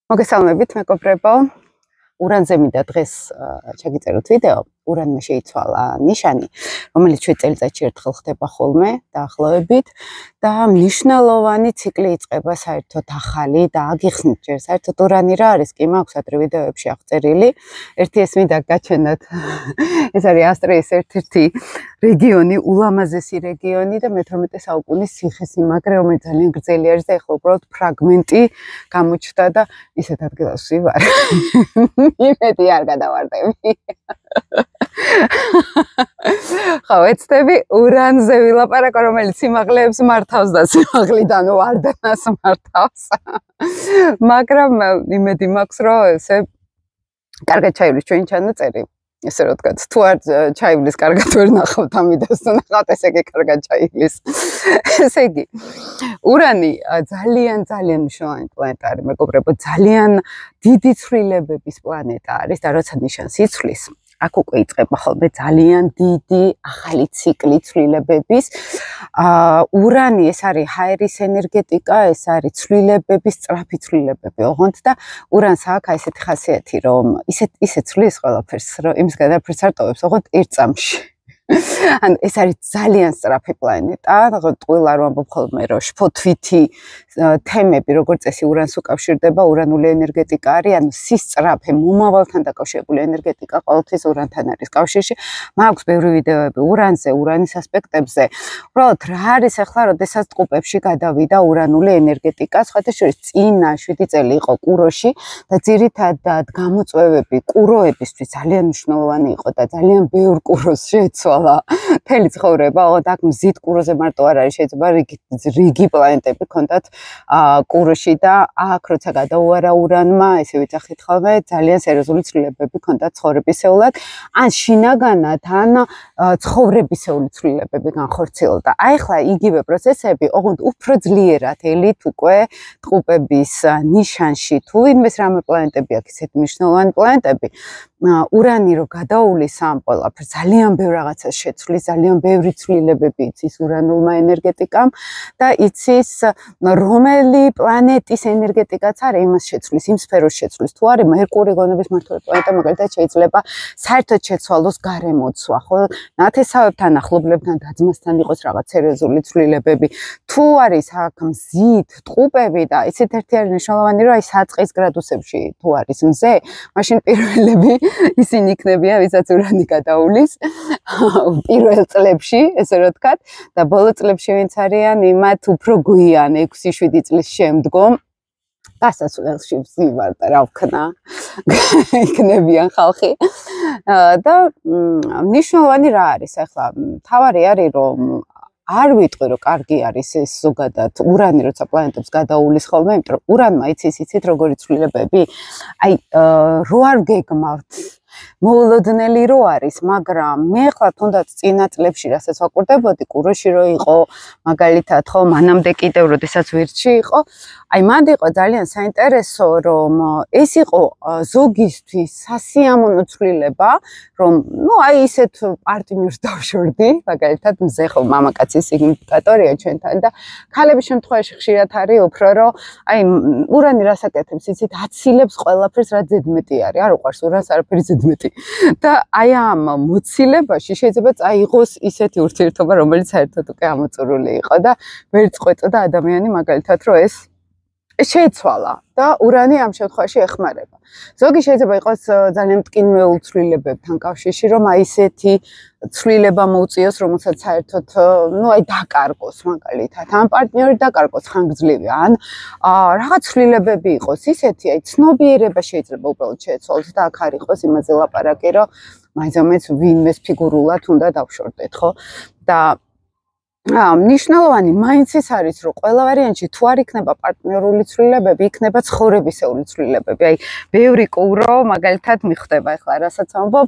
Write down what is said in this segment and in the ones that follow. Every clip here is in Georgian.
მოგესალმებით მეგობრებო. ურანზე მინდა დღეს ჩაგიწეროთ ვიდეო. ურანმა შეიცვალა ნიშანი, რომელიც წელიწადში ერთხელ ხდება ხოლმე დაახლოებით და მნიშვნელოვანი ციკლი იწყება საერთოდ ახალი და აგიხსნით ჯერ საერთოდ ურანი რა არის, კი მაქვს ადრე ვიდეოებში აღწერილი. ერთი ეს მინდა გაჩვენოთ. ეს არის ავსტრიის ერთ-ერთი რეგიონი, ულამაზესი რეგიონი და მე-18 საუკუნის ციხესიმაგრე, რომელიც ძალიან გრძელი არის და ეხლა უბრალოდ ფრაგმენტი გამოჩნდა და ისეთ ადგილას ვარ. იმედი არ გადავარდები. ხო, ეცდები ურანზე ვილაპარაკო, რომელიც სიმაღლეებს მართავს და სიმაღლიდან ვარდნას მართავს. მაგრამ იმედი მაქვს, რომ ესე კარგად ჩაივლის ჩვენი ჩანაწერი. ესე რომ ვთქვათ, თუ არ ჩაივლის, კარგად ვერ ნახავთ ამიდას, თუ ნახავთ, ესე იგი კარგად ჩაივლის. ესე იგი, ურანი ძალიან მნიშვნელოვანი პლანეტა არის, მეგობრებო, ძალიან დიდი ცვლილებების პლანეტა არის და როცა ნიშანს იცვლის, აქ უკვე იწყება ხოლმე ძალიან დიდი ახალი ციკლი ცვლილებების. ურანი ეს არის ჰაერის ენერგეტიკა, ეს არის ცვლილებების, სწრაფი ცვლილებები, ოღონდ და ურანს აქვს ესეთი ხასიათი, რომ ისეთ ცვლის ყველაფერს, რომ იმის გადაფერს არ ტოვებს, ოღონდ ერთ წამში. ან ეს არის ძალიან სწრაფი პლანეტა, ყველა რომ ამბობ ხოლმე, რომ შფოთვითი თემები, როგორც წესი ურანს უკავშირდება, ურანული ენერგეტიკა არის, ანუ სისწრაფე, მომავალთან დაკავშირებული ენერგეტიკა ყოველთვის ურანთან არის კავშირში. მაქვს ბევრი ვიდეოები ურანზე, ურანის ასპექტებზე. უბრალოდ რა არის ახლა, როდესაც ტყუპებში გადავიდა ურანული ენერგეტიკა, სხვათაშორის წინა 7 წელი იყო კუროში და ძირითადად გამოწვევები კუროებისთვის ძალიან მნიშვნელოვანი იყო და ძალიან ბევრ კუროს შეეცვალა მთელი ცხოვრება, ოღონდ აქ მზით კუროზე მარტო არ არის, შეიძლება რიგი პლანეტები ქონდათ კუროში და აქ როცა გადაუარა ურანმა, ესე ვიცახით ხოლმე, ძალიან სერიოზული ცვლილებები ქონდათ ცხოვრებისეულად, ან შინაგანად, ან ცხოვრებისეული ცვლილებები განხორციელდა. აი ახლა იგივე პროცესები, ოღონდ უფრო ძლიერად ელით უკვე ტყუპების ნიშანში, თუ ვინმეს რამე პლანეტები აქვს, ისეთი მნიშვნელოვანი პლანეტები, ურანი რო გადაუვლის ამ ყველაფერს, ძალიან ბევრ რაღაცას შეცვლის, ძალიან ბევრი ცვლილებები იცის ურანულმა ენერგეტიკამ და იცის რომელი პლანეტის ენერგეტიკაც არის, იმას შეცვლის, იმ სფეროს შეცვლის. თუ არის მერკური გონების მმართველი პლანეტა, მაგალითად შეიძლება საერთოდ შეცვალოს გარემოცვა, ხო? ნათესავებთან, ახლობლებთან, დაძმასთან იყოს რაღაც სერიოზული ცვლილებები. თუ არის აქ მზით, ტყუპები და ისეთ ერთი არის მნიშვნელოვანი, რომ აი საწყის გრადუსებში თუ არის მზე, მაშინ პირველები ისინი იქნებიან, ვისაც ურანი გადაუვლის პირველ წლებში, ესე რომ ვთქვათ, და ბოლო წლებში ვინც არიან, იმათ უფრო გვიან 6-7 წლის შემდგომ დასასრულში ვზივარ და რა ვქნა, იქნებიან ხალხი. და მნიშვნელოვანი რა არის ახლა, თავარი არის, რომ არ ვიტყვი, რომ კარგი არის ეს ზოგადად ურანი, როცა პლანეტებს გადაუვლის ხოლმე, იმიტომ რომ ურანმა იცით როგორი ცვლილებები, აი რო არ გეგმავთ მოულოდნელი რო არის, მაგრამ მე ახლა თუნდაც წინა წლებში რასაც ვაკვირდებოდი, კუროში რო იყო, მაგალითად, ხო, მანამდე კიდევ როდესაც ვირჩი იყო, აი მანდ იყო ძალიან საინტერესო, რომ ეს იყო ზოგისთვის სასიამოვნო ცვლილება, რომ ნუ აი ისეთ პარტნიორს დავშორდი, მაგალითად, მზე ხო მამაკაცის სიგნიფიკატორია ჩვენთან და ქალების შემთხვევაში ხშირად არის უფრო, რომ აი ურანი რას აკეთებს, იცით, აცილებს ყველაფერს, რაც ზედმეტი არის, არ უყვარს ურანს არაფერი ზედმეტი. და აი ამ მოცილებაში შეიძლება წაიღოს ისეთი ურთიერთობა, რომელიც საერთოდ უკვე ამოწურული იყო და ვერ წყვეტდა ადამიანი მაგალითად, რომ ეს შეიცვალა და ურანი ამ შემთხვევაში ეხმარება. ზოგი შეიძლება იყოს ძალიან მტკინმეულ ცვლილებებთან კავშირში, რომ აი ესეთი ცვლილება მოუწიოს, რომელსაც საერთოდ ნუ აი დაკარგოს მაგალითად, ან პარტნიორი დაკარგოს ხანგრძლივი, ან რაღაც ცვლილებები იყოს ისეთი, აი ცნობიერება შეიძლება უბრალოდ შეეცვალოს და აქ არ იყოს იმაზე ლაპარაკი, რომ მაინც ვინმეს ფიგურულად უნდა დავშორდეთ, ხო? და მნიშვნელოვანი მაინც ის არის, რომ ყველა ვარიანტში თუ არ იქნება პარტნიორული ცვლილებები, იქნება ცხოვრებისეული ცვლილებები. აი, ბევრი კურო მაგალითად მიხვდება ახლა, რასაც ამბობ,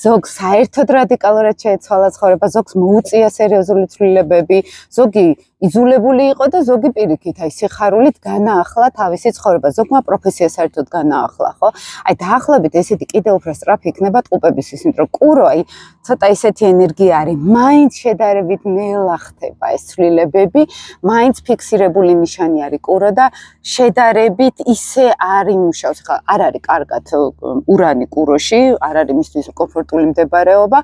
ზოგს საერთოდ რადიკალურად შეეცვალა ცხოვრება, ზოგს მოუწია სერიოზული ცვლილებები, ზოგი იძულებული იყო და ზოგი პირიქით, აი სიხარულით განაახლა თავისი ცხოვრება, ზოგმა პროფესია საერთოდ განაახლა, ხო? აი დაახლოებით ესეთი კიდევ უფრო სწრაფი იქნება ტყუპებისთვის, იმიტომ რომ კურო, აი ცოტა ისეთი ენერგია არის, მაინც შედარებით ნელა მართება ეს ცვლილებები, მაინც ფიქსირებული ნიშანი არის კურო და შედარებით ისე არ იმუშავს, ხა არ არის კარგად ურანი კუროში, არ არის მისთვის კომფორტული მდებარეობა,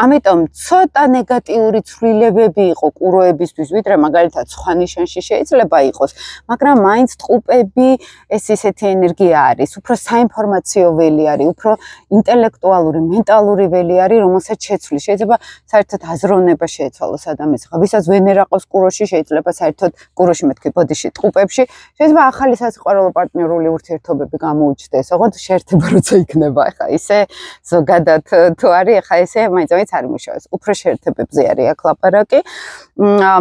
ამიტომ ცოტა ნეგატიური ცვლილებები იყო კუროებისთვის, ვიდრე მაგალითად სხვა ნიშანში შეიძლება იყოს, მაგრამ მაინც ტყუპები ეს ისეთი ენერგია არის, უფრო საინფორმაციო ველი არის, უფრო ინტელექტუალური, მენტალური ველი არის, რომელსაც შეცვლის. შეიძლება საერთოდ აზროვნება შეეცვალოს ადამიანს. ხა ვისაც ვენერა ყავს კუროში, შეიძლება საერთოდ კუროში მეთქი ბოდიში, ტყუპებში, შეიძლება ახალი სასიყვარულო პარტნიორული ურთიერთობები გამოუჩნდეს. ოღონდ შეერთება როცა იქნება, ხა ისე ზოგადად თუ არის, ხა ესე მაინც არ იმუშავებს. უფრო შეერთებებზე არის აქ ლაპარაკი.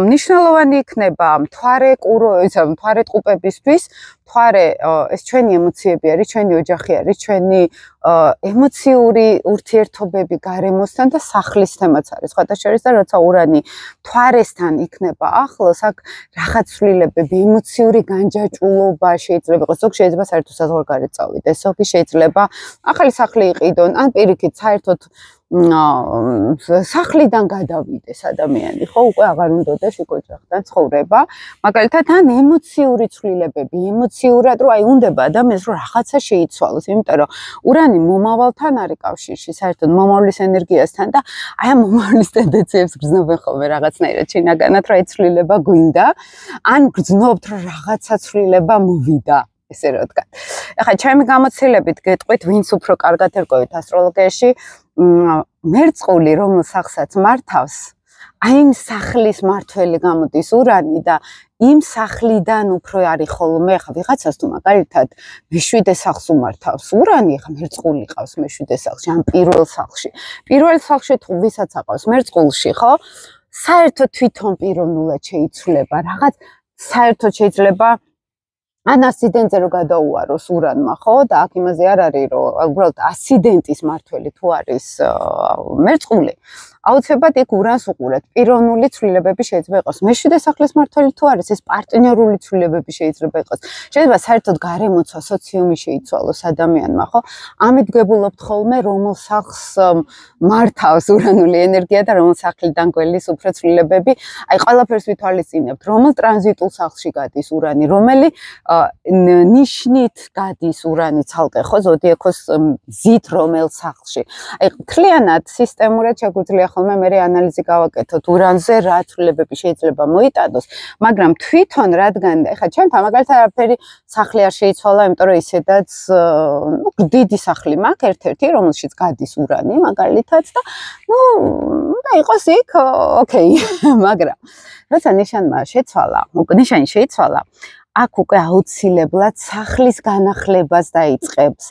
მნიშვნელოვანი იქნება მთვარე კურო, ისა მთვარე ტყუპებისთვის, მთვარე ეს ჩვენი ემოციები არის, ჩვენი ოჯახი არის, ჩვენი ემოციური ურთიერთობები გარემოსთან და სახლის თემაც არის. სხვათა შორის და როცა ურანი მთვარესთან იქნება ახლოს, აქ რაღაც ცვლილებები, ემოციური განჯაჭვულობა შეიძლება იყოს. ზოგი შეიძლება საერთოდ საზღვარგარეთ წავიდეს, ზოგი შეიძლება ახალი სახლი იყიდონ, ან პირიქით საერთოდ სახლიდან გადავიდეს ადამიანი, ხო, უკვე აღარ უნდადეს იქ ოჯახთან ცხოვრება. მაგალითად, ან ემოციური ცვლილებები, ემოციურად რომ აი უნდება ადამიანს რომ რაღაცა შეიცვალოს, იმიტომ რომ ურანი მომავალთან არის კავშირში, საერთოდ მომავლის ენერგიასთან და აი ამ მომავლის ტენდენციებს გრძნობენ ხოლმე რაღაცნაირად შინაგანად, რომ აი ცვლილება გვინდა, ან გრძნობთ რომ რაღაცა ცვლილება მოვიდა. ესე რა ვთქვა. ეხლა ჩემი გამოცდილებით გეტყვით, ვინც უფრო კარგად ერკვევით ასტროლოგიაში, მერწყული რომელ სახსაც მართავს, აი იმ სახლის მართველი გამოდის ურანი და იმ სახლიდან უფრო არის ხოლმე, ხა ვიღაცას თუ მაგალითად მეშვიდე სახლს უმართავს ურანი, ხა მერწყული ყავს მეშვიდე სახლში, ან პირველ სახლში. პირველ სახლში თუ ვისაც აყავს მერწყულში, ხო? საერთოდ თვითონ პიროვნულად შეიცვლება, რაღაც საერთოდ შეიძლება ან ასიდენტზე რო გადაუაროს ურანმა, ხო? და აქ იმაზე არ არის, რომ უბრალოდ ასიდენტის მართველი თუ არის მერწყული, აუცილებლად იქ ურანს უყურეთ. პიროვნული ცვლილებები შეიძლება იყოს. მეშვიდე სახლის მართველი თუ არის, ეს პარტნიორული ცვლილებები შეიძლება იყოს. შეიძლება საერთოდ გარემოცვა, სოციუმი შეიცვალოს ადამიანმა, ხო? ამით გებულობთ ხოლმე, რომელ სახლს მართავს ურანული ენერგია და რომელ სახლიდან გველის უფრო ცვლილებები. აი ყველაფერს ვითვალისწინებთ, რომელ ტრანზიტულ სახლში გადის ურანი, რომელი ნიშნით გადის ურანი ცალკე, ხო? ზოდიაქოს ზით რომელ სახლში. აი მთლიანად სისტემურად შეგვიძლია ხოლმე მე ანალიზი გავაკეთოთ ურანზე რა ცვლილებები შეიძლება მოიტანოს, მაგრამ თვითონ რადგან ეხლა ჩემთან მაგალითად არაფერი სახლი არ შეიცვალა, იმიტომ რომ ისედაც დიდი სახლი მაქვს ერთ-ერთი, რომელშიც გადის ურანი მაგალითად და და იყოს იქ ოკეი, მაგრამ როცა ნიშანმა შეცვალა, ნიშანი შეიცვალა, აქ უკვე აუცილებლად სახლის განახლებას დაიწყებს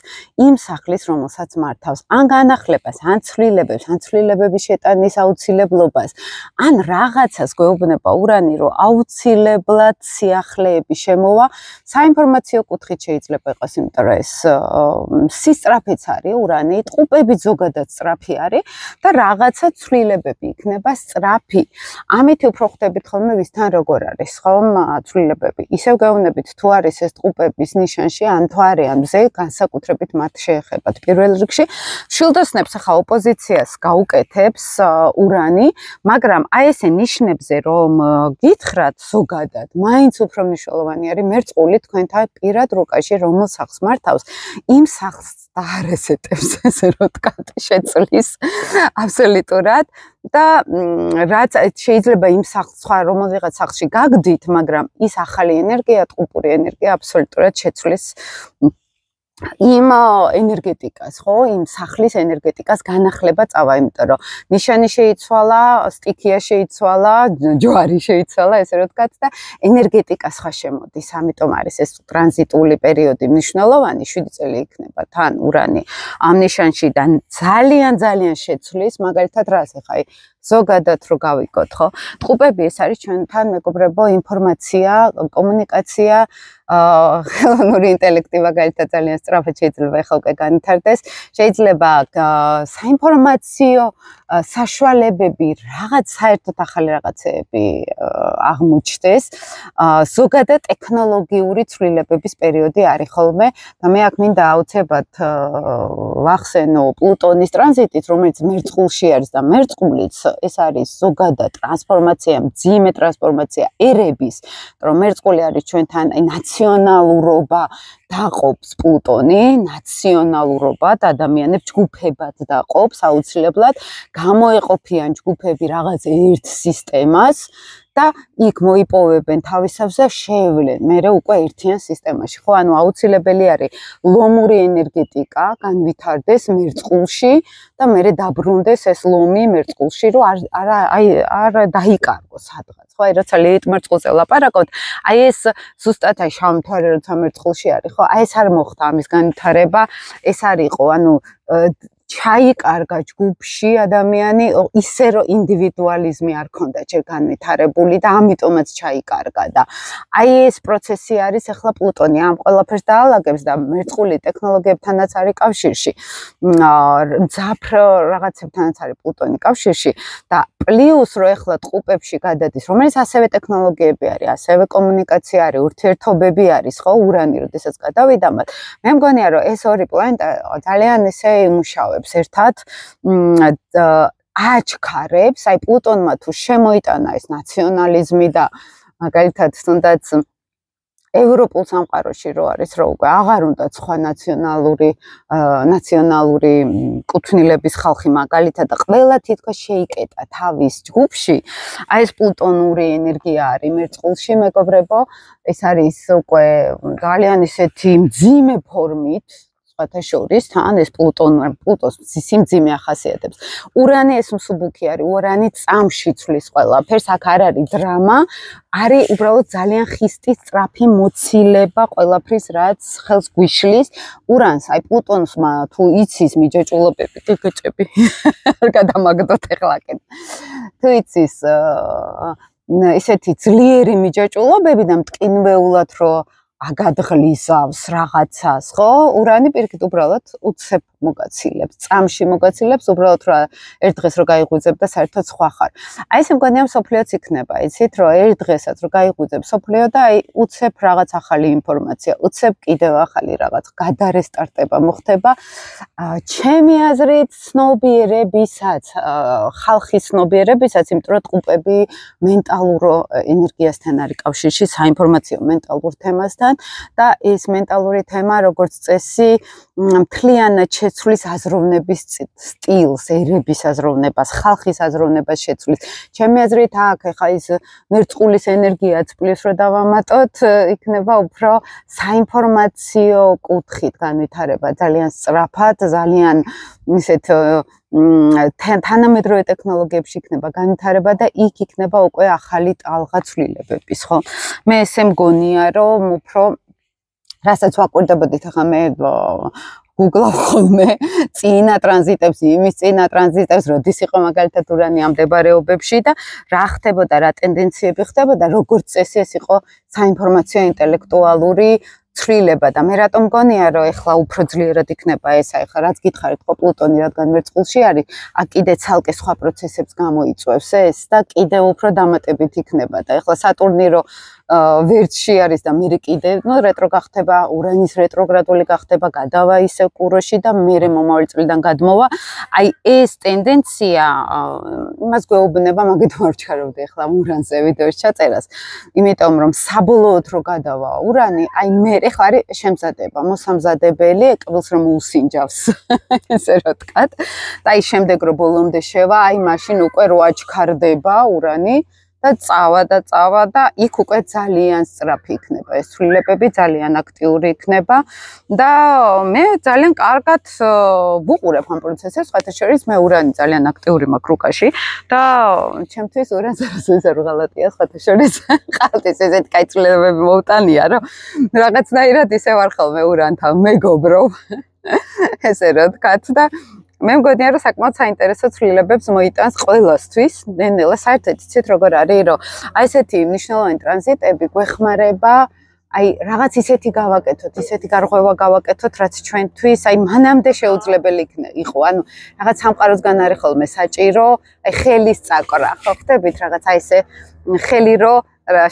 იმ სახლის, რომელსაც მართავს, ან განახლებას, ან ცვლილებებს, ან ცვლილებების შეტანის აუცილებლობას, ან რაღაცას გვეუბნება ურანი, რომ აუცილებლად სიახლეები შემოვა, საინფორმაციო კუთხით შეიძლება იყოს, იმიტომ რომ ეს სისწრაფეც არის ურანი, ტყუპები ზოგადად სწრაფი არის და რაღაცა ცვლილებები იქნება სწრაფი. ამით უფრო ხვდებით ხოლმე ვისთან როგორ არის, ხო, ცვლილებები. ისევ გეუბნებით თუ არის ეს ტყუპების ნიშანში, ან მთვარე ან მზე, განსაკუთრებით მათ შეეხებათ. პირველ რიგში მშვილდოსნებს ახლა ოპოზიციას გაუკეთებს ურანი, მაგრამ აი ესე ნიშნებზე რომ გითხრათ ზოგადად, მაინც უფრო მნიშვნელოვანი არის მერწყული თქვენთან პირად რუკაში, რომელ სახლს მართავს, იმ სახლს დაარესეტებს, ესე რომ ვთქვათ, შეცვლის აბსოლუტურად და რაც შეიძლება იმ სახლს სხვა რომელიღაც სახლში გაგდით, მაგრამ ის ახალი ენერგია, ტყუპური ენერგია აბსოლუტურად შეცვლის იმ ენერგეტიკას, ხო, იმ სახლის ენერგეტიკას განახლება წავა, იმიტომ რომ ნიშანი შეიცვალა, სტიქია შეიცვალა, ჯვარი შეიცვალა, ესე რომ ვთქვათ და ენერგეტიკა სხვა შემოდის. ამიტომ არის ეს ტრანზიტული პერიოდი მნიშვნელოვანი, 7 წელი იქნება თან ურანი ამ ნიშანში და ძალიან შეცვლის, მაგალითად რას ეხა ზოგადად რო გავიკოთ, ხო? ტყუპები ეს არის ჩვენთან მეგობრებო ინფორმაცია, კომუნიკაცია, ხელოვნური ინტელექტი მაგალითად ძალიან სწრაფად შეიძლება ეხლა განვითარდეს. შეიძლება საინფორმაციო საშუალებები, რაღაც საერთოდ ახალი რაღაცეები აღმოჩნდეს. ზოგადად ტექნოლოგიური ცვლილებების პერიოდი არის ხოლმე და მე აქ მინდა აუცილებლად ვახსენო პლუტონის ტრანზიტით, რომელიც მერწყულში არის და მერწყულიც ეს არის ზოგადად ტრანსფორმაცია, მძიმე ტრანსფორმაცია ერების, რომ მერწყული არის ჩვენთან ნაციონალურობა დაყოფს პლუტონი, ნაციონალურობად ადამიანებს ჯგუფებად დაყოფს აუცილებლად, გამოეყოფიან ჯგუფები რაღაც ერთ სისტემას და იქ მოიპოვებენ თავისავზე შეევლენ მერე უკვე ერთიან სისტემაში. ხო, ანუ აუცილებელი არის ლომური ენერგეტიკა განვითარდეს მერწყულში და მერე დაბრუნდეს ეს ლომი მერწყულში, რომ არ დაიკარგოს სადღაც. ხო, აი როცა ლეიტ მერწყულზე ვლაპარაკობთ, აი ეს ზუსტად აი შავ მთვარე როცა მერწყულში არის, ხო, აი ეს არ მოხდა ამის განვითარება, ეს არ იყო, ანუ ჩაიკარგა ჯგუფში ადამიანი ისე რომ ინდივიდუალიზმი არ ქონდა ჯერ განვითარებული და ამიტომაც ჩაიკარგა და აი ეს პროცესი არის ახლა პლუტონი ამ ყველაფერს დაალაგებს და მერწყული ტექნოლოგიებთანაც არის კავშირში მძაფრ რაღაცებთანაც არის პლუტონი კავშირში და პლუს რომ ახლა ტყუპებში გადადის რომელიც ასევე ტექნოლოგიები არის ასევე კომუნიკაცია არის ურთიერთობები არის ხო ურანი როდესაც გადავიდა მათ მე მგონია რომ ეს ორი პლანეტა ძალიან ესე იმუშავებს ერთად აჩქარებს აი პლუტონმა თუ შემოიტანა ეს ნაციონალიზმი და მაგალითად თუნდაც ევროპულ სამყაროში რო არის რო უკვე აღარ უნდა სხვა ნაციონალური კუთვნილების ხალხი მაგალითად და ყველა თითქოს შეიკეტა თავის ჯგუფში აი ეს პლუტონური ენერგია არის მერწყულში მეგობრებო ეს არის უკვე ძალიან ისეთი მძიმე ფორმით შორის თან ეს პლუტოს სიმძიმე ახასიათებს. ურანი ეს მსუბუქი არის, ურანი წამში ცვლის ყველაფერს, აქ არ არის დრამა, არის უბრალოდ ძალიან ხისტი სწრაფი მოცილება ყველაფრის, რაც ხელს გვიშლის. ურანს, აი პლუტონს თუ იცის მიჯაჭულობები, გიგეჭები. არ გადამაგდოთ ეხლაკენ. თუ იცის ისეთი ძლიერი მიჯაჭულობები და მტკინვეულად რომ აგადღლისავს რაღაცას, ხო? ურანი პირიქით უბრალოდ უცებ მოგაცილებს, წამში მოგაცილებს, უბრალოდ რა ერთ დღეს რო გაიღვიძებ და საერთოდ სხვა ხარ. აი ესე მგონია სოფლიოც იქნება, იცით, რომ ერთ დღესაც რო გაიღვიძებ სოფლიო და აი უცებ რაღაც ახალი ინფორმაცია, უცებ კიდევ ახალი რაღაც გადარესტარტება მოხდება. ჩემი აზრით, ცნობიერებისაც, ხალხის ცნობიერებისაც, იმიტომ რომ ტყუპები მენტალურ ენერგიასთან არის კავშირში, საინფორმაციო მენტალურ თემასთან. და ეს მენტალური თემა როგორც წესი მთლიანად შეცვლის აზროვნების სტილს, ერების აზროვნებას, ხალხის აზროვნებას შეცვლის. ჩემი აზრით აქ ეხა ის მერწყულის ენერგიაც პლუს რო დავამატოთ, იქნება უფრო საინფორმაციო კუთხით განვითარება, ძალიან სწრაფად, ძალიან ისეთ თანამედროვე ტექნოლოგიებში იქნება განვითარება და იქ იქნება უკვე ახალი ტალღა ცვლილებების, ხო? მე ესე მგონია, რომ უფრო რასაც ვაკვირდებოდით ახლა მე Google-ავ ხოლმე წინა ტრანზიტებს, იმის წინა ტრანზიტებს, როდის იყო მაგალითად ურანი ამ მდებარეობებში და რა ხდებოდა, რა ტენდენციები ხდებოდა, როგორც წესი ეს იყო საინფორმაციო ინტელექტუალური ცვლილება და მე რატომ მგონია რომ ეხლა უფრო ძლიერად იქნება ეს ეხლა რაც გითხარით ხო პლუტონი რადგან მერწყულში არის აქ კიდე ცალკე სხვა პროცესებს გამოიწვევს ეს და კიდე უფრო დამატებით იქნება და ეხლა სატურნი რო ვერტში არის და მე კიდე რეტრო გახდება ურანის რეტროგრადული გახდება გადავა ისე კუროში და მე მომავალი წლიდან გადმოვა აი ეს ტენდენცია იმას გვეუბნება მაგით ვარჩქარავდი ეხლა ურანზე ვიდეოს ჩაწერას იმიტომ რომ საბოლოოდ რო გადავა ურანი აი მე ეხლა არის შემზადება მოსამზადებელი ეკბილს რომ უსინჯავს ესე რა ვთქვათ და აი შემდეგ რო ბოლომდე შევა აი მაშინ უკვე რო აჩქარდება ურანი და წავა და იქ უკვე ძალიან სწრაფი იქნება ეს ცვლილებები ძალიან აქტიური იქნება და მე ძალიან კარგად ვუყურებ ამ პროცესებს სხვათა შორის მე ურანი ძალიან აქტიური მაქვს რუკაში და ჩემთვის ურანს არ ღალატია სხვათა შორის ხალხის ესეთ კაი ცვლილებები მოუტანია რომ რაღაცნაირად ისე ვარ ხოლმე ურანთან მეგობრობ ესე რა ვთქვათ და მე მგონია რომ საკმაოდ საინტერესო ცვლილებებს მოიტანს ყველასთვის. ნელ-ნელა საერთოდ იცით როგორ არის რომ აი ესეთი მნიშვნელოვანი ტრანზიტები გვეხმარება აი რაღაც ისეთი გავაკეთოთ, ისეთი გარღვევა გავაკეთოთ, რაც ჩვენთვის აი მანამდე შეუძლებელი იყო. ანუ რაღაც სამყაროსგან არის ხოლმე საჭირო, აი ხელის წაკრა, ხო ხდებით რაღაც აი ესე ხელი რო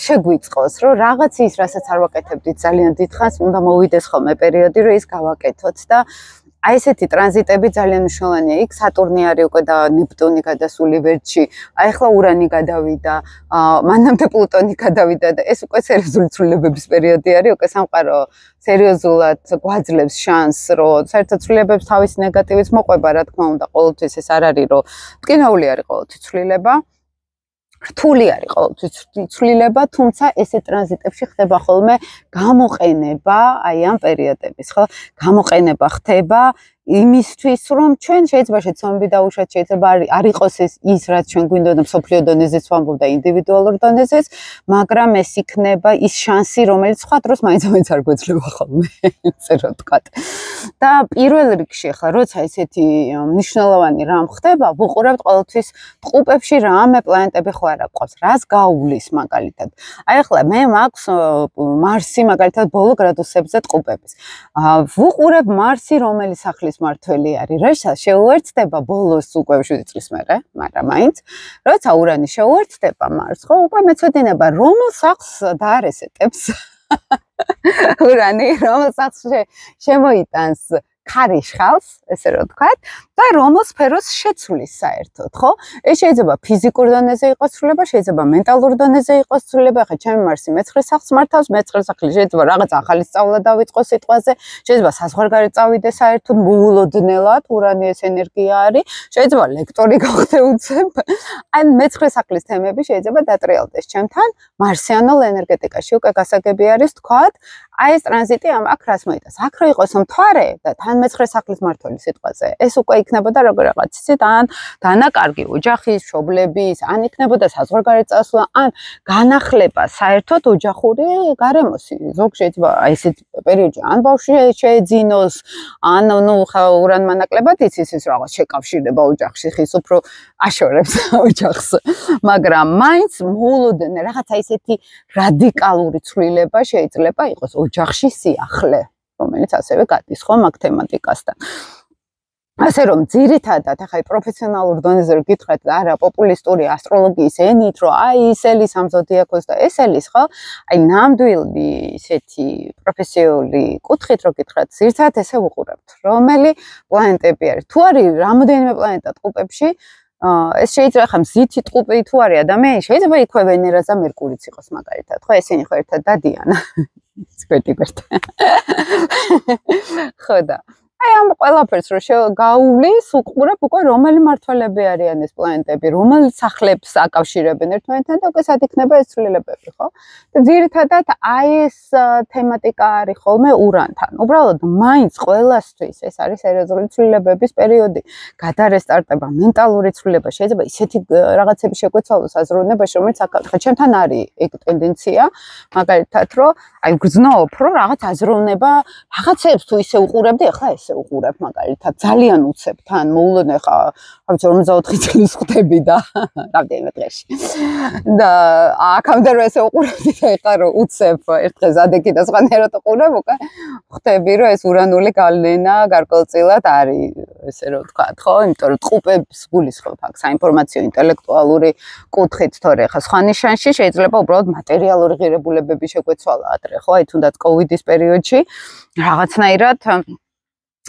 შეგვიწყოს, რომ რაღაც ის, რასაც არ ვაკეთებდით ძალიან დიდხანს, უნდა მოვიდეს ხოლმე პერიოდი, რომ ის გავაკეთოთ და აი ესეთი ტრანზიტები ძალიან მნიშვნელოვანია. იქ სატურნი არის უკვე და ნეპტუნი გადასული ვერტში. აი ახლა ურანი გადავიდა, მანამდე პლუტონი გადავიდა და ეს უკვე სერიოზული ცვლილებების პერიოდი არის. უკვე სამყარო სერიოზულად გვაძლევს შანსს, რომ საერთოდ ცვლილებებს თავის ნეგატივის მოყვება, რა თქმა უნდა, ყოველთვის ეს არ არის, რომ მტკივნეული არის ყოველთვის ცვლილება. რთული არის ყოველთვის ცვლილება, თუმცა ესე ტრანზიტებში ხდება ხოლმე გამოყენება, აი ამ პერიოდების, ხო? გამოყენება ხდება იმისთვის, რომ ჩვენ შეიძლება შეცდომები დაუშვათ, შეიძლება არ იყოს ის რაც ჩვენ გვინდოდა მსოფლიო დონეზეც ვამბობ და ინდივიდუალურ დონეზეც, მაგრამ ეს იქნება ის შანსი, რომელიც სხვა დროს მაინც არ გვეძლება ხოლმე, ესე რომ ვთქვათ. და პირველ რიგში ახლა როცა ესეთი მნიშვნელოვანი რამ ხდება, ვუყურებთ ყოველთვის ტყუპებში რამე პლანეტები ხო არა გვყავს, რას გაუვლის მაგალითად. აი ახლა მე მაქვს მარსი მაგალითად ბოლო გრადუსებზე ტყუპების. ვუყურებ მარსი რომელიც სახლის მართველი არის, როცა შეუერთდება ბოლოს უკვე 7 წლის მერე, მაგრამ მაინც როცა ურანი შეუერთდება მარსს, ხო, უკვე მეცოდინება რომელ სახლს დაარესეთებს ურანი, რომელ სახლს შემოიტანს ქარიშხალს, ესე რომ ვთქვათ, და რომელ სფეროს შეცვლის საერთოდ, ხო? ეს შეიძლება ფიზიკურ დონეზე იყოს ცვლილება, შეიძლება მენტალურ დონეზე იყოს ცვლილება. ახლა ჩემი მარსი მეცხრე სახლს მართავს, მეცხრე სახლი შეიძლება რაღაც ახალი სწავლა დავიწყო სიტყვაზე, შეიძლება საზღვარგარეთ წავიდე საერთოდ მოულოდნელად, ურანი ეს ენერგია არის, შეიძლება ლექტორი გავხდე უცებ. ან მეცხრე სახლის თემები შეიძლება დატრიალდეს ჩემთან მარსიანულ ენერგეტიკაში. უკვე გასაგები არის თქვათ, აი ეს ტრანზიტი აქ რას მოიტანს? აქ რო იყოს მთვარე და თან მეცხრე სახლის მმართველი სიტყვაზე, ეს უკვე იქნებოდა როგორ რაღაც იცით, ან დანაკარგი ოჯახის, მშობლების, ან იქნებოდა საზღვარგარეთ წასვლა, ან განახლება საერთოდ ოჯახური გარემოსი. ზოგ შეიძლება აი ესეთ პერიოდში ან ბავშვი შეეძინოს, ან ნუ ურანმა ნაკლებად იცის ის რაღაც შეკავშირება ოჯახში, ხის უფრო აშორებს ოჯახს. მაგრამ მაინც მოულოდნელ რაღაცა ისეთი რადიკალური ცვლილება შეიძლება იყოს ოჯახში სიახლე, რომელიც ასევე გადის ხო მაგ თემატიკასთან. ასე რომ ძირითადად ახლა პროფესიონალურ დონეზე რო გითხრათ, არა პოპულისტური ასტროლოგიის ენით, რომ აი ის ელის ამ ზოდიაქოს და ეს ელის, ხო? აი ნამდვილი ესეთი პროფესიული კუთხით რო გითხრათ, ძირითადად ესე ვუყურებთ, რომელი პლანეტები არის. თუ არის რამოდენიმე პლანეტა ტყუპებში, ეს შეიძლება ხა მზითი ტყუპი თუ არის ადამიანი, შეიძლება იქვე ვენერაც და მერკურიც იყოს მაგალითად, ხო? ესენი ხო ერთად დადიან. სკვეტიბერტ. ხო და აი ამ ყველაფერს რო გაუვლის, უყურებ უკვე რომელი მმართველები არიან ეს პლანეტები, რომელ სახლებს აკავშირებენ ერთმანეთთან და უკვე სად იქნება ეს ცვლილებები, ხო? და ძირითადად აი ეს თემატიკა არის ხოლმე ურანთან. უბრალოდ მაინც ყველასთვის ეს არის სერიოზული ცვლილებების პერიოდი. გადარესტარტება, მენტალური ცვლილება, შეიძლება ისეთი რაღაცები შეგვეცვალოს აზროვნებაში, რომელიც ახლა ჩემთან არის ეგ ტენდენცია, მაგალითად, რომ აი გრძნობ, რომ რაღაც აზროვნება, რაღაცებს თუ ისე უყურებდი, ახლა ესე უყურებ მაგალითად, ძალიან უცებ თან, მოულოდნელ ხა, რა ვიცი 54 წლის ხდები და რამდენიმე დღეში. და აქამდე რომ ესე უყურებდი და ეხლა რომ უცებ ერთ დღეს ადექი და სხვანაირად უყურებ, უკვე ხდები რომ ეს ურანული გავლენა გარკვეულწილად არის, ესე რომ ვთქვათ, ხო? იმიტომ რომ ტყუპებს გულისხმობ აქ საინფორმაციო ინტელექტუალური კუთხით, თორე ხა სხვა ნიშანში შეიძლება უბრალოდ მატერიალური ღირებულებები შეგვეცვალა ადრე, ხო? აი თუნდაც კოვიდის პერიოდში რაღაცნაირად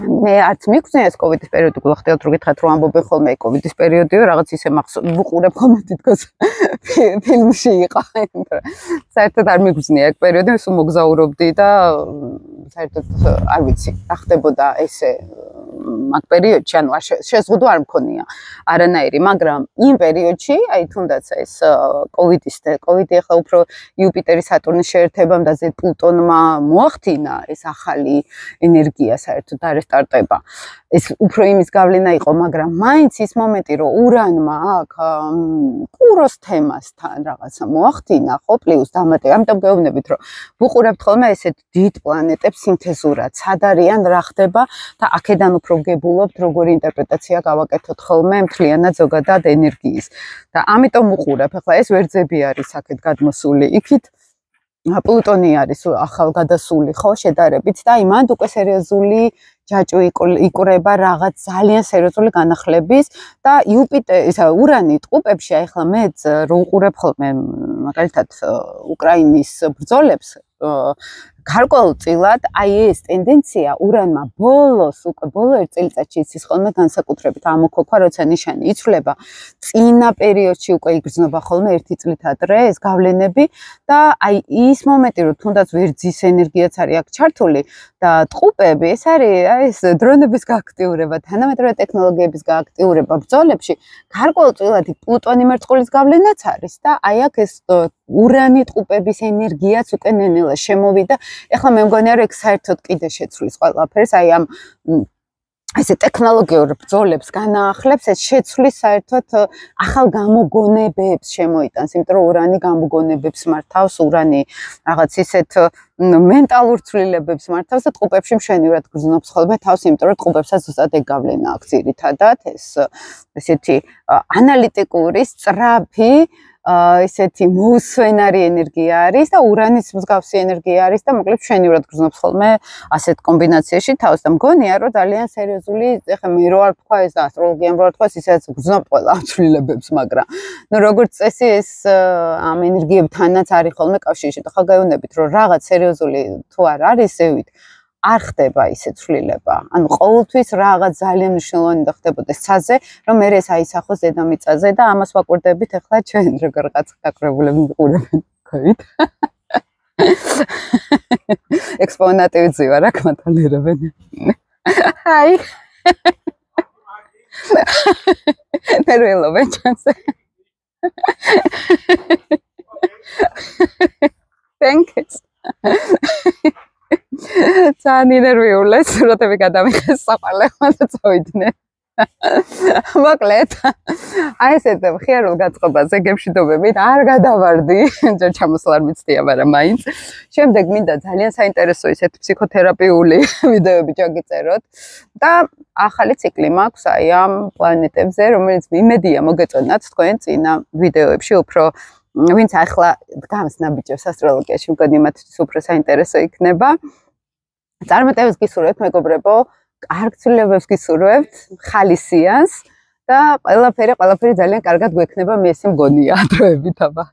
მე არც მიგზნია ეს კოვიდის პერიოდი, გულახდილად რო გითხრათ რომ ამბობენ ხოლმე კოვიდის პერიოდიო, რაღაც ისე ვუყურებ ხოლმე თითქოს ფილმში იყო, იმიტომ რომ საერთოდ არ მიგზნია ეგ პერიოდი, სულ მოგზაურობდი და საერთოდ არ ვიცი, რა ხდებოდა ესე მაგ პერიოდში, ანუ შეზღუდვა არ მქონია არანაირი, მაგრამ იმ პერიოდში, აი თუნდაც ეს კოვიდი ახლა უფრო იუპიტერის სატურნის შეერთებამ და ზედ პლუტონმა მოახდინა ეს ახალი ენერგია საერთოდ არესტარტება. ეს უფრო იმის გავლენა იყო, მაგრამ მაინც ის მომენტი, რომ ურანმა აქ კუროს თემასთან რაღაცა მოახდინა, ხო, პლუს დამატე, ამიტომ გეუბნებით, რომ ვუყურებთ ხოლმე ესეთ დიდ პლანეტებს სინთეზურად, სად არიან, რა ხდება და აქედან უფრო გებულობთ, როგორი ინტერპრეტაცია გავაკეთოთ ხოლმე მთლიანად ზოგადად ენერგიის. და ამიტომ ვუყურებ, ახლა ეს ვერძები არის აქეთ გადმოსული, იქით პლუტონი არის ახალგადასული, ხო, შედარებით და აი მანდ უკვე სერიოზული ჯაჭვი იკვრება რაღაც ძალიან სერიოზული განახლების და ურანი ტყუპებში, აი ახლა მე რო უყურებ ხოლმე მაგალითად უკრაინის ბრძოლებს, გარკვეულწილად აი ეს ტენდენცია ურანმა ბოლოს უკვე ბოლო ერთ წელიწადში იცის ხოლმე განსაკუთრებით ამოქოქვა, როცა ნიშანი იცვლება, წინა პერიოდში უკვე იგრძნობა ხოლმე ერთი წლით ადრე ეს გავლენები და აი ის მომენტი, რომ თუნდაც ვერძის ენერგიაც არის აქ ჩართული და ტყუპები, ეს არის ეს დრონების გააქტიურება, თანამედროვე ტექნოლოგიების გააქტიურება ბრძოლებში, გარკვეულწილად პლუტონი მერწყულის გავლენაც არის და აი აქ ეს ურანი ტყუპების ენერგიაც უკვე ნენელა შემოვიდა. ეხლა მე მგონია რომ ეგ საერთოდ კიდე შეცვლის ყველაფერს, აი ამ ესე ტექნოლოგიურ ბრძოლებს განაახლებს, ეს შეცვლის საერთოდ ახალ გამოგონებებს შემოიტანს, იმიტომ რომ ურანი გამოგონებებს მართავს, ურანი რაღაც ისეთ მენტალურ ცვლილებებს მართავს და ტყუპებში მშვენივრად გრძნობს ხოლმე თავს, იმიტომ რომ ტყუპებსაც ზუსტად ეგ გავლენა აქვს ძირითადად, ეს ესეთი ანალიტიკური, სწრაფი ესეთი მოუსვენარი ენერგია არის და ურანის მსგავსი ენერგია არის და მოკლედ მშვენივრად გრძნობს ხოლმე ასეთ კომბინაციაში თავს და მგონია რომ ძალიან სერიოზული, ეხლა მე რო არ თქვა ეს და ასტროლოგიამ რო არ თქვა, ისაც გრძნობ ყველა ცვლილებებს, მაგრამ ნუ როგორც წესი ეს ამ ენერგიებთანაც არის ხოლმე კავშირში და ხალხგეუბნებით რომ რაღაც სერიოზული თუ არ არის ზევით არ ხდება ისე ცვლილება. ანუ ყოველთვის რაღაც ძალიან მნიშვნელოვანი და ხდებოდეს ცაზე, რომ მე ეს აისახოს დედამიწაზე და ამას ვაკვირდებით ახლა ჩვენ როგორღაც გაკრებულები მყურებენ ქვით. ექსპონატივი ძივარ აქ მათალერებენ. ჰაი. ნერვიულობენ ჩანზე. Thank you. ძალიან ნერვიულია, სურათები გადამიხეს საყვალემა და წავიდნენ. მოკლედ, აი ესეთ მხიარულ გაწყობაზე გემშვიდობებით არ გადავარდი, ჯერ ჩამოსვლა არ მიცდია, მაგრამ მაინც. შემდეგ მინდა ძალიან საინტერესო ისეთ ფსიქოთერაპიული ვიდეოები ჩაგიწეროთ და ახალი ციკლი მაქვს აი ამ პლანეტებზე, რომელიც იმედია მოგეწონათ თქვენ წინა ვიდეოებში უფრო ვინც ახლა დგამს ნაბიჯებს ასტროლოგიაში, მგონი მათთვის უფრო საინტერესო იქნება. წარმატებას გისურვებთ, მეგობრებო, კარგ ცვლილებებს გისურვებთ, ხალისიანს და ყველაფერი ძალიან კარგად გვექნება, მე ესე მგონია, დროებით აბა.